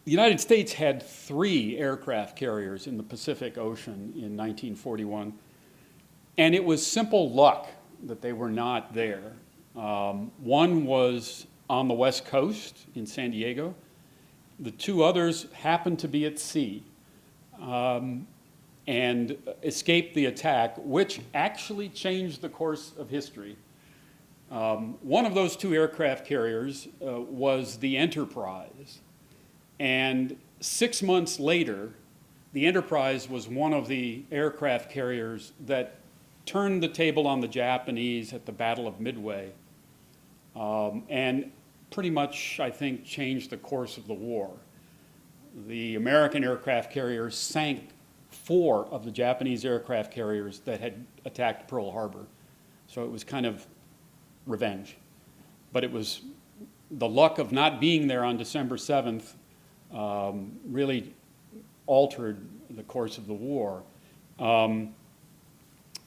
United States had 3 aircraft carriers in the Pacific Ocean in 1941, and it was simple luck that they were not there. One was on the West Coast in San Diego. The 2 others happened to be at sea and escaped the attack, which actually changed the course of history. One of those 2 aircraft carriers was the Enterprise. And 6 months later, the Enterprise was one of the aircraft carriers that turned the table on the Japanese at the Battle of Midway, and pretty much, I think, changed the course of the war. The American aircraft carriers sank 4 of the Japanese aircraft carriers that had attacked Pearl Harbor. So it was kind of revenge. But it was the luck of not being there on December 7th really altered the course of the war.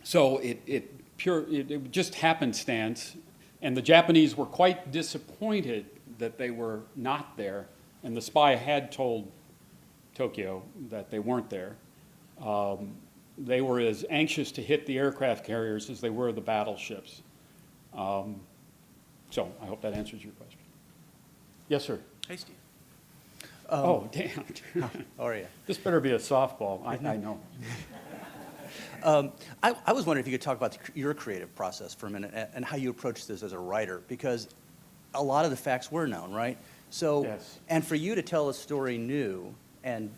So it just happenstance, and the Japanese were quite disappointed that they were not there, and the spy had told Tokyo that they weren't there. They were as anxious to hit the aircraft carriers as they were the battleships. So I hope that answers your question. Yes, sir. Hey, Steve. Oh, damn. How are you? This better be a softball. I know. I was wondering if you could talk about your creative process for a minute and how you approach this as a writer, because a lot of the facts were known, right? So, Yes. And for you to tell a story new, and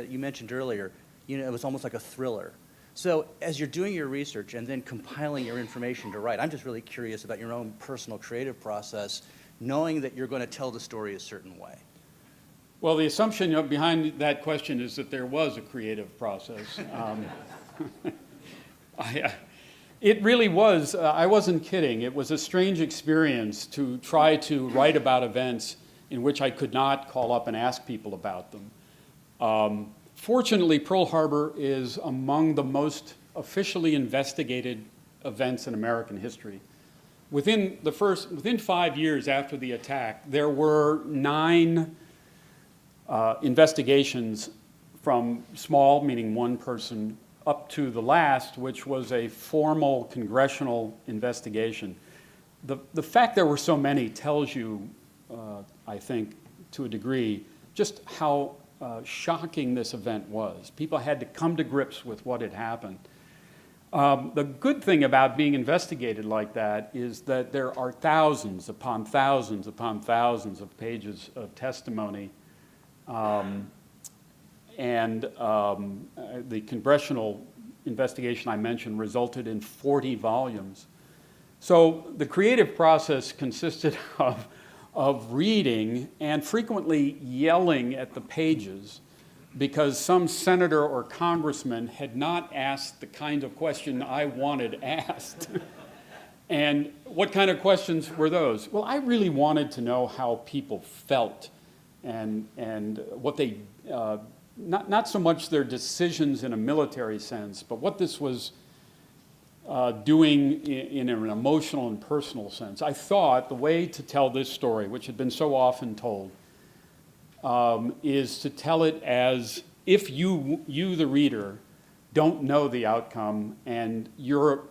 you mentioned earlier, it was almost like a thriller. So as you're doing your research and then compiling your information to write, I'm just really curious about your own personal creative process, knowing that you're going to tell the story a certain way. Well, the assumption behind that question is that there was a creative process. It really was. I wasn't kidding. It was a strange experience to try to write about events in which I could not call up and ask people about them. Fortunately, Pearl Harbor is among the most officially investigated events in American history. within 5 years after the attack, there were 9 investigations from small, meaning one person, up to the last, which was a formal congressional investigation. The fact there were so many tells you, I think, to a degree, just how shocking this event was. People had to come to grips with what had happened. The good thing about being investigated like that is that there are thousands upon thousands upon thousands of pages of testimony. The congressional investigation I mentioned resulted in 40 volumes. So the creative process consisted of reading and frequently yelling at the pages because some senator or congressman had not asked the kind of question I wanted asked. And what kind of questions were those? Well, I really wanted to know how people felt and what they, not so much their decisions in a military sense, but what this was doing in an emotional and personal sense. I thought the way to tell this story, which had been so often told, is to tell it as if you, the reader, don't know the outcome and you're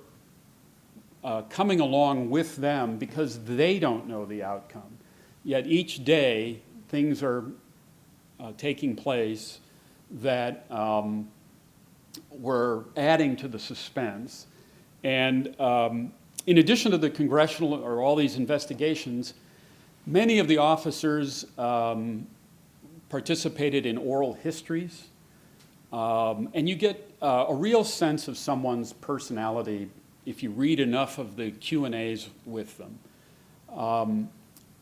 coming along with them because they don't know the outcome. Yet each day, things are taking place that were adding to the suspense. And in addition to the congressional or all these investigations, many of the officers participated in oral histories. And you get a real sense of someone's personality if you read enough of the Q&As with them.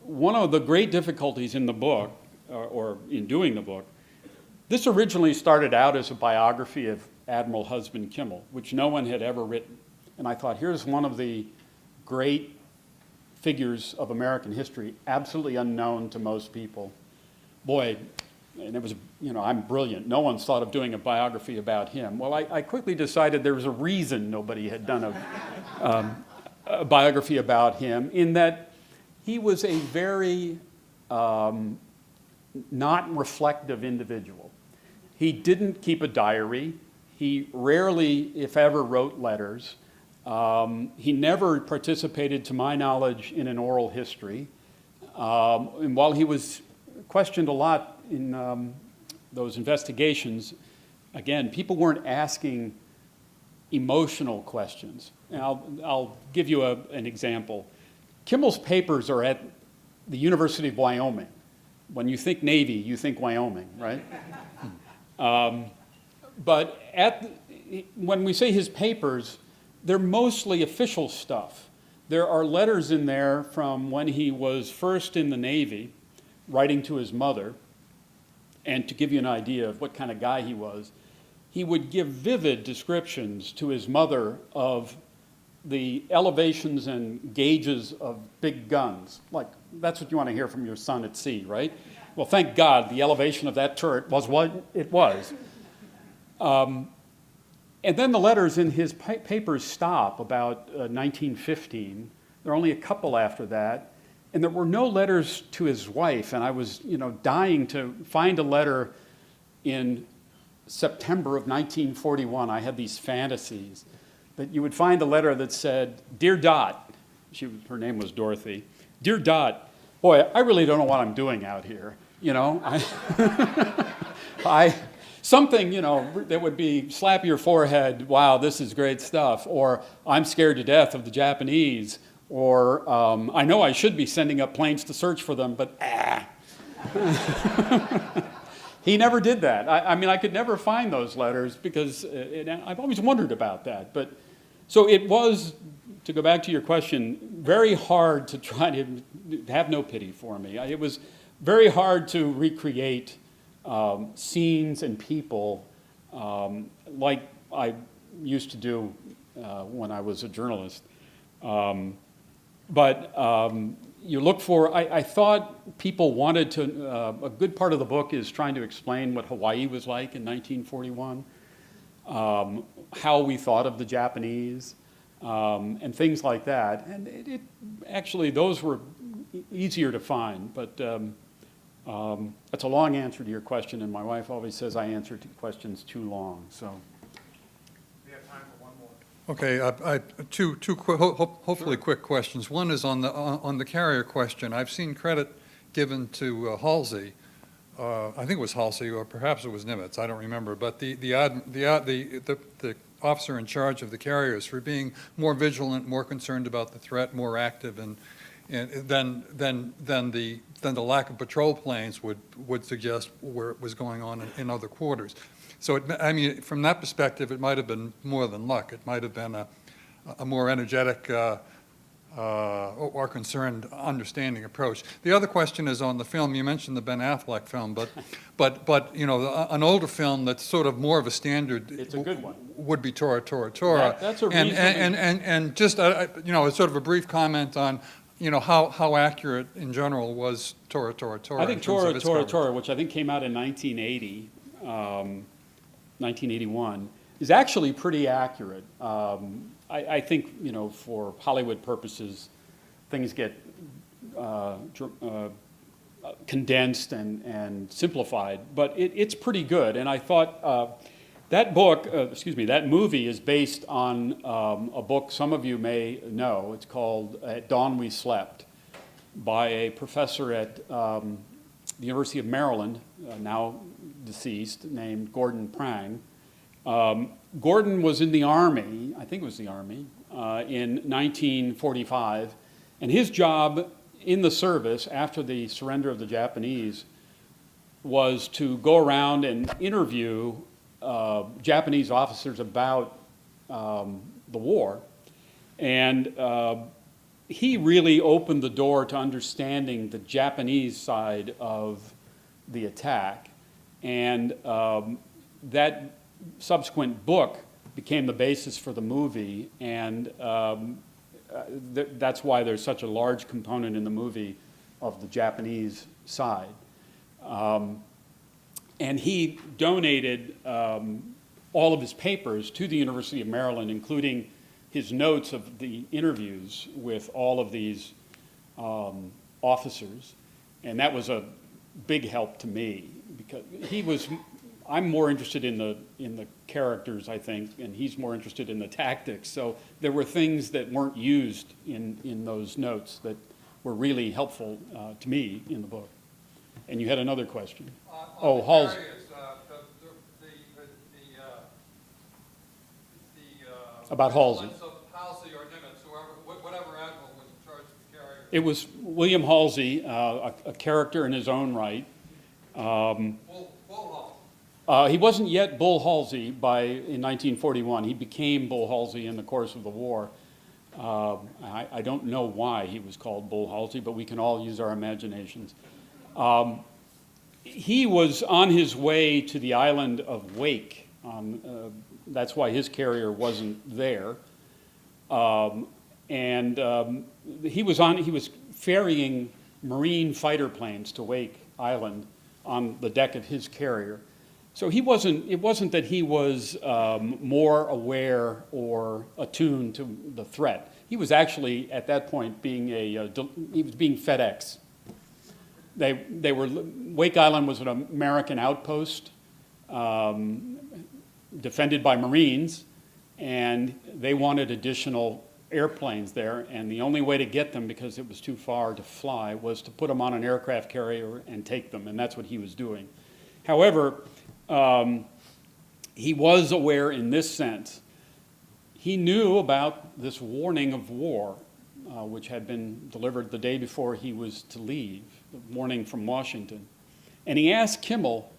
One of the great difficulties in the book, or in doing the book, this originally started out as a biography of Admiral Husband Kimmel, which no one had ever written. And I thought, here's one of the great figures of American history, absolutely unknown to most people. Boy, and it was, I'm brilliant. No one's thought of doing a biography about him. Well, I quickly decided there was a reason nobody had done a biography about him, in that he was a very not reflective individual. He didn't keep a diary. He rarely, if ever, wrote letters. He never participated, to my knowledge, in an oral history. And while he was questioned a lot in those investigations, again, people weren't asking emotional questions. And I'll give you an example. Kimmel's papers are at the University of Wyoming. When you think Navy, you think Wyoming, right? But when we say his papers, they're mostly official stuff. There are letters in there from when he was first in the Navy, writing to his mother. And to give you an idea of what kind of guy he was, he would give vivid descriptions to his mother of the elevations and gauges of big guns. Like, that's what you want to hear from your son at sea, right? Well, thank God the elevation of that turret was what it was. And then the letters in his papers stop about 1915. There are only a couple after that. And there were no letters to his wife. And I was, dying to find a letter in September of 1941. I had these fantasies that you would find a letter that said, "Dear Dot," her name was Dorothy, "Dear Dot, boy, I really don't know what I'm doing out here. Something, that would be slap your forehead, wow, this is great stuff, or I'm scared to death of the Japanese, or I know I should be sending up planes to search for them, but He never did that. I could never find those letters because I've always wondered about that. But so it was, to go back to your question, very hard to try to have no pity for me. It was very hard to recreate scenes and people like I used to do when I was a journalist. You look for, I thought people wanted to, a good part of the book is trying to explain what Hawaii was like in 1941, how we thought of the Japanese, and things like that. And actually, those were easier to find, but that's a long answer to your question, and my wife always says I answer questions too long, so. We have time for one more. Okay, hopefully quick questions. One is on the carrier question. I've seen credit given to Halsey. I think it was Halsey, or perhaps it was Nimitz. I don't remember. But the officer in charge of the carriers for being more vigilant, more concerned about the threat, more active, and than the lack of patrol planes would suggest where it was going on in other quarters. So, I mean, from that perspective, it might have been more than luck. It might have been a more energetic or concerned, understanding approach. The other question is on the film. You mentioned the Ben Affleck film, but you know, an older film that's sort of more of a standard. It's a good one. Would be Tora, Tora, Tora. That's a and, reasonably- and just you know, sort of a brief comment on, you know, how accurate in general was Tora, Tora, Tora. I think in terms Tora, of its Tora, coverage? Tora, which I think came out in 1980, 1981, is actually pretty accurate. I think, you know, for Hollywood purposes, things get condensed and simplified, but it's pretty good. And I thought that book, that movie is based on a book some of you may know. It's called At Dawn We Slept, by a professor at the University of Maryland, now deceased, named Gordon Prang. Gordon was in the Army, I think it was the Army, in 1945, and his job in the service after the surrender of the Japanese was to go around and interview Japanese officers about the war. And he really opened the door to understanding the Japanese side of the attack. And that subsequent book became the basis for the movie, and that's why there's such a large component in the movie of the Japanese side. And he donated all of his papers to the University of Maryland, including his notes of the interviews with all of these officers. And that was a big help to me, because I'm more interested in the characters, I think, and he's more interested in the tactics. So there were things that weren't used in those notes that were really helpful to me in the book. And you had another question. Oh, Halsey. About Halsey. Halsey or Nimitz, whatever admiral was in charge of the carrier. It was William Halsey, a character in his own right. Bull He wasn't yet Bull Halsey in 1941. He became Bull Halsey in the course of the war. I don't know why he was called Bull Halsey, but we can all use our imaginations. He was on his way to the island of Wake. That's why his carrier wasn't there. He was ferrying Marine fighter planes to Wake Island on the deck of his carrier. So it wasn't that he was more aware or attuned to the threat. He was actually, at that point, he was being FedEx. Wake Island was an American outpost defended by Marines, and they wanted additional airplanes there, and the only way to get them, because it was too far to fly, was to put them on an aircraft carrier and take them, and that's what he was doing. However, he was aware in this sense. He knew about this warning of war, which had been delivered the day before he was to leave, the warning from Washington. And he asked Kimmel,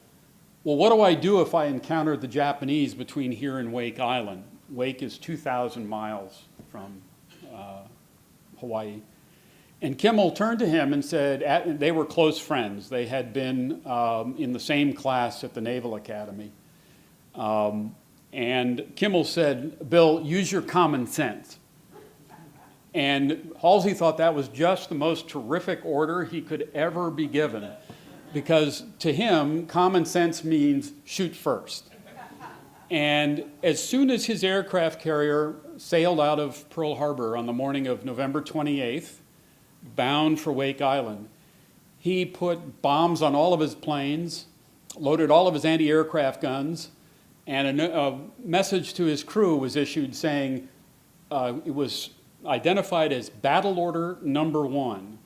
well, what do I do if I encounter the Japanese between here and Wake Island? Wake is 2,000 miles from Hawaii. And Kimmel turned to him and said, they were close friends. They had been in the same class at the Naval Academy. And Kimmel said, Bill, use your common sense. And Halsey thought that was just the most terrific order he could ever be given, because to him, common sense means shoot first. And as soon as his aircraft carrier sailed out of Pearl Harbor on the morning of November 28th, bound for Wake Island, he put bombs on all of his planes, loaded all of his anti-aircraft guns, and a message to his crew was issued saying it was identified as Battle Order Number 1.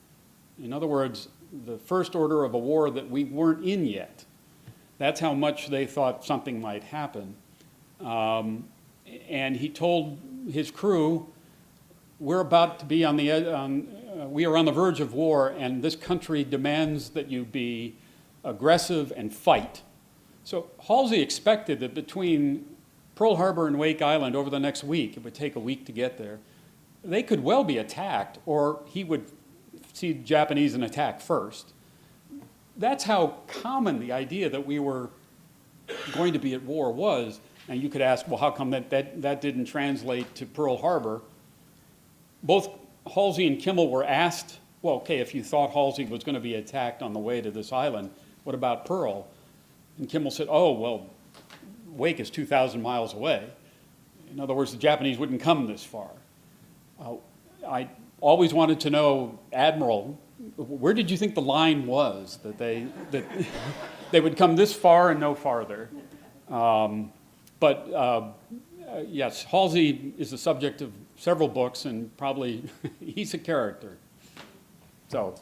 In other words, the first order of a war that we weren't in yet. That's how much they thought something might happen. And he told his crew, we're about to be on the we are on the verge of war, and this country demands that you be aggressive and fight. So Halsey expected that between Pearl Harbor and Wake Island over the next week, it would take a week to get there, they could well be attacked, or he would see the Japanese and attack first. That's how common the idea that we were going to be at war was. And you could ask, well, how come that didn't translate to Pearl Harbor? Both Halsey and Kimmel were asked, well, okay, if you thought Halsey was going to be attacked on the way to this island, what about Pearl? And Kimmel said, oh, well, Wake is 2,000 miles away. In other words, the Japanese wouldn't come this far. I always wanted to know, Admiral, where did you think the line was that they would come this far and no farther? Yes, Halsey is the subject of several books, and probably he's a character. So,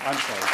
I'm sorry.